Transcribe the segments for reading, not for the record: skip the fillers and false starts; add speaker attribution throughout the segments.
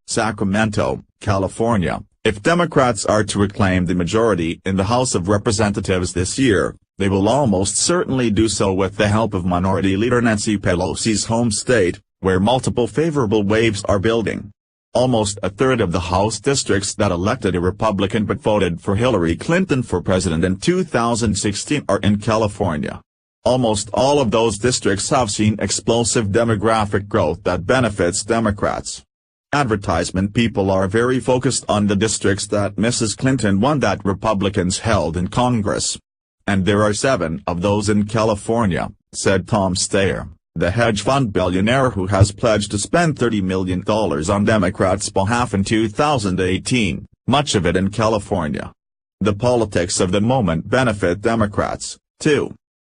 Speaker 1: Sacramento, California. If Democrats are to reclaim the majority in the House of Representatives this year, they will almost certainly do so with the help of Minority Leader Nancy Pelosi's home state, where multiple favorable waves are building. Almost a third of the House districts that elected a Republican but voted for Hillary Clinton for president in 2016 are in California. Almost all of those districts have seen explosive demographic growth that benefits Democrats. Advertisement people are very focused on the districts that Mrs. Clinton won that Republicans held in Congress. And there are 7 of those in California, said Tom Steyer, the hedge fund billionaire who has pledged to spend $30 million on Democrats' behalf in 2018, much of it in California. The politics of the moment benefit Democrats, too.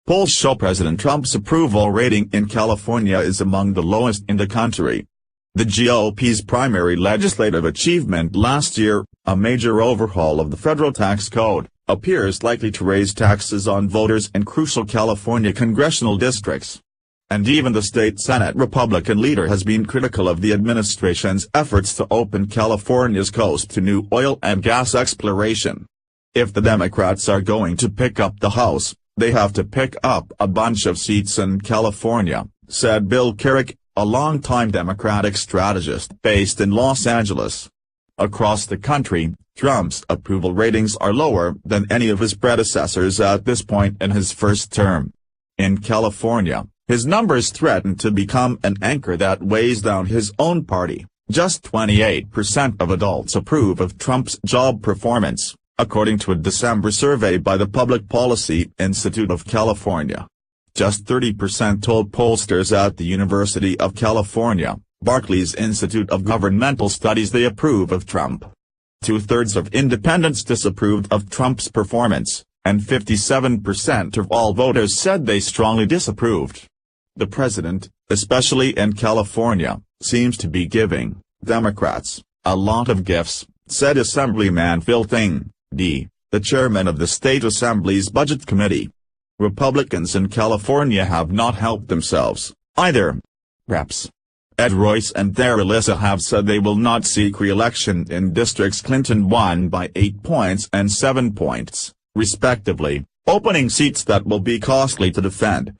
Speaker 1: Polls show President Trump's approval rating in California is among the lowest in the country. The GOP's primary legislative achievement last year, a major overhaul of the federal tax code, appears likely to raise taxes on voters in crucial California congressional districts. And even the state Senate Republican leader has been critical of the administration's efforts to open California's coast to new oil and gas exploration. If the Democrats are going to pick up the House, they have to pick up a bunch of seats in California, said Bill Carrick, a longtime Democratic strategist based in Los Angeles. Across the country, Trump's approval ratings are lower than any of his predecessors at this point in his first term. In California, his numbers threaten to become an anchor that weighs down his own party. Just 28% of adults approve of Trump's job performance, according to a December survey by the Public Policy Institute of California. Just 30% told pollsters at the University of California, Berkeley's Institute of Governmental Studies they approve of Trump. 2/3 of independents disapproved of Trump's performance, and 57% of all voters said they strongly disapproved. The president, especially in California, seems to be giving Democrats a lot of gifts, said Assemblyman Phil Thing, D., the chairman of the State Assembly's Budget Committee. Republicans in California have not helped themselves, either. Reps. Ed Royce and There Alyssa have said they will not seek re-election in districts Clinton won by 8 points and 7 points, respectively, opening seats that will be costly to defend.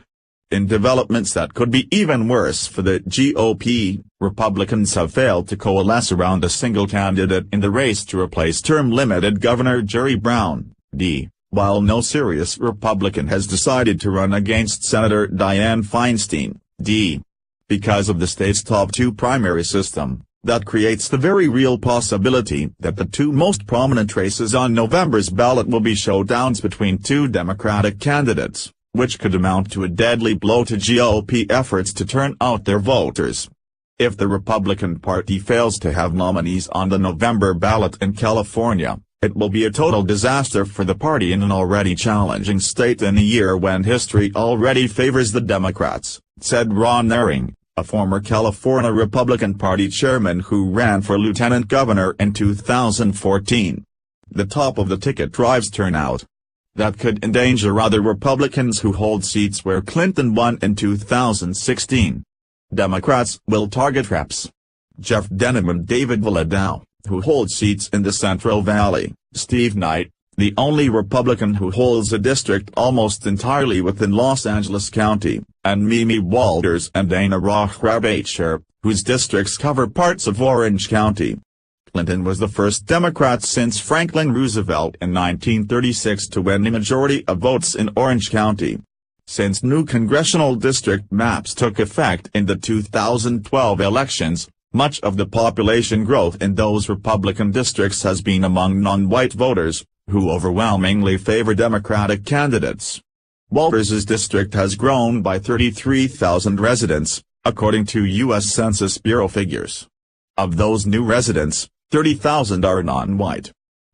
Speaker 1: In developments that could be even worse for the GOP, Republicans have failed to coalesce around a single candidate in the race to replace term-limited Governor Jerry Brown, D., while no serious Republican has decided to run against Senator Dianne Feinstein, D. Because of the state's top 2 primary system, that creates the very real possibility that the 2 most prominent races on November's ballot will be showdowns between 2 Democratic candidates, which could amount to a deadly blow to GOP efforts to turn out their voters. If the Republican Party fails to have nominees on the November ballot in California, it will be a total disaster for the party in an already challenging state in a year when history already favors the Democrats, said Ron Ehring, a former California Republican Party chairman who ran for lieutenant governor in 2014. The top of the ticket drives turnout. That could endanger other Republicans who hold seats where Clinton won in 2016. Democrats will target reps. Jeff Denham and David Valadao, who hold seats in the Central Valley, Steve Knight, the only Republican who holds a district almost entirely within Los Angeles County, and Mimi Walters and Dana Rohrabacher, whose districts cover parts of Orange County. Clinton was the first Democrat since Franklin Roosevelt in 1936 to win a majority of votes in Orange County. Since new congressional district maps took effect in the 2012 elections, much of the population growth in those Republican districts has been among non-white voters, who overwhelmingly favor Democratic candidates. Walters's district has grown by 33,000 residents, according to U.S. Census Bureau figures. Of those new residents, 30,000 are non-white.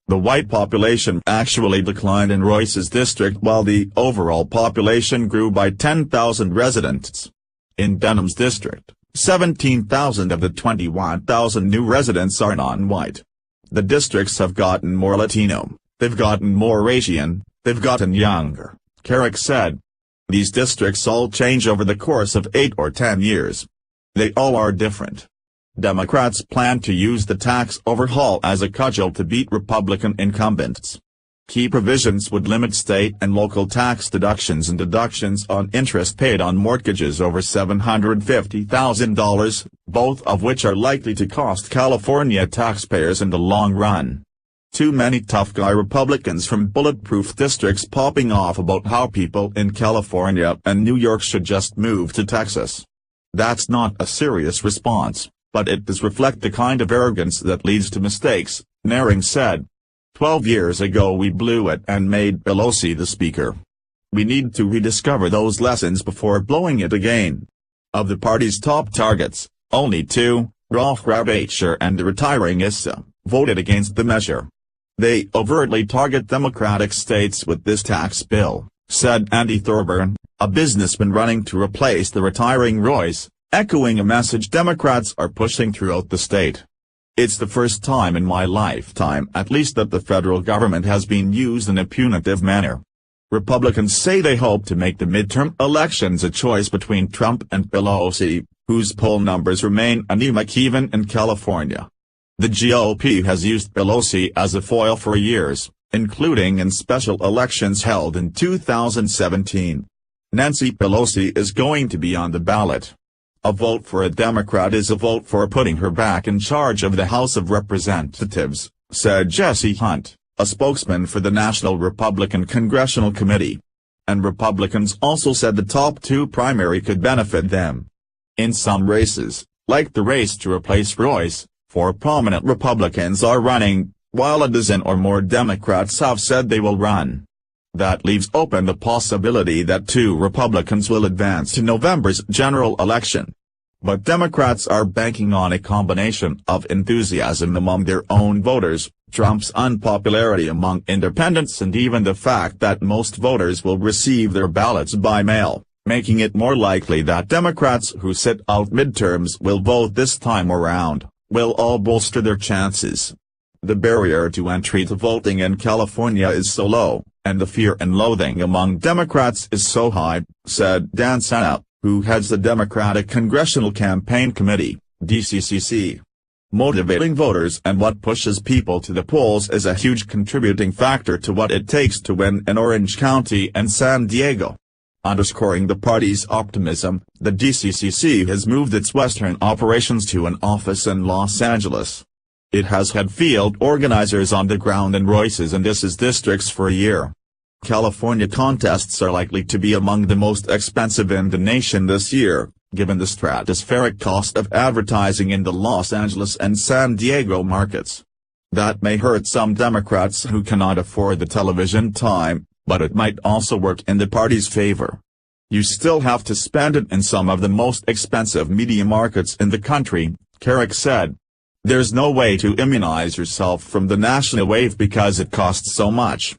Speaker 1: The white population actually declined in Royce's district while the overall population grew by 10,000 residents. In Denham's district, 17,000 of the 21,000 new residents are non-white. The districts have gotten more Latino, they've gotten more Asian, they've gotten younger, Carrick said. These districts all change over the course of 8 or 10 years. They all are different. Democrats plan to use the tax overhaul as a cudgel to beat Republican incumbents. Key provisions would limit state and local tax deductions and deductions on interest paid on mortgages over $750,000, both of which are likely to cost California taxpayers in the long run. Too many tough guy Republicans from bulletproof districts popping off about how people in California and New York should just move to Texas. That's not a serious response, but it does reflect the kind of arrogance that leads to mistakes, Naring said. 12 years ago we blew it and made Pelosi the speaker. We need to rediscover those lessons before blowing it again. Of the party's top targets, only two, Ralph Rabacher and the retiring Issa, voted against the measure. They overtly target Democratic states with this tax bill, said Andy Thorburn, a businessman running to replace the retiring Royce, echoing a message Democrats are pushing throughout the state. It's the first time in my lifetime at least that the federal government has been used in a punitive manner. Republicans say they hope to make the midterm elections a choice between Trump and Pelosi, whose poll numbers remain anemic even in California. The GOP has used Pelosi as a foil for years, including in special elections held in 2017. Nancy Pelosi is going to be on the ballot. A vote for a Democrat is a vote for putting her back in charge of the House of Representatives, said Jesse Hunt, a spokesman for the National Republican Congressional Committee. And Republicans also said the top two primary could benefit them. In some races, like the race to replace Royce, 4 prominent Republicans are running, while a dozen or more Democrats have said they will run. That leaves open the possibility that 2 Republicans will advance to November's general election. But Democrats are banking on a combination of enthusiasm among their own voters, Trump's unpopularity among independents and even the fact that most voters will receive their ballots by mail, making it more likely that Democrats who sit out midterms will vote this time around, will all bolster their chances. The barrier to entry to voting in California is so low, and the fear and loathing among Democrats is so high, said Dan Sena, who heads the Democratic Congressional Campaign Committee, DCCC. Motivating voters and what pushes people to the polls is a huge contributing factor to what it takes to win in Orange County and San Diego. Underscoring the party's optimism, the DCCC has moved its western operations to an office in Los Angeles. It has had field organizers on the ground in Royce's and Issa's districts for a year. California contests are likely to be among the most expensive in the nation this year, given the stratospheric cost of advertising in the Los Angeles and San Diego markets. That may hurt some Democrats who cannot afford the television time, but it might also work in the party's favor. You still have to spend it in some of the most expensive media markets in the country, Carrick said. There's no way to immunize yourself from the national wave because it costs so much.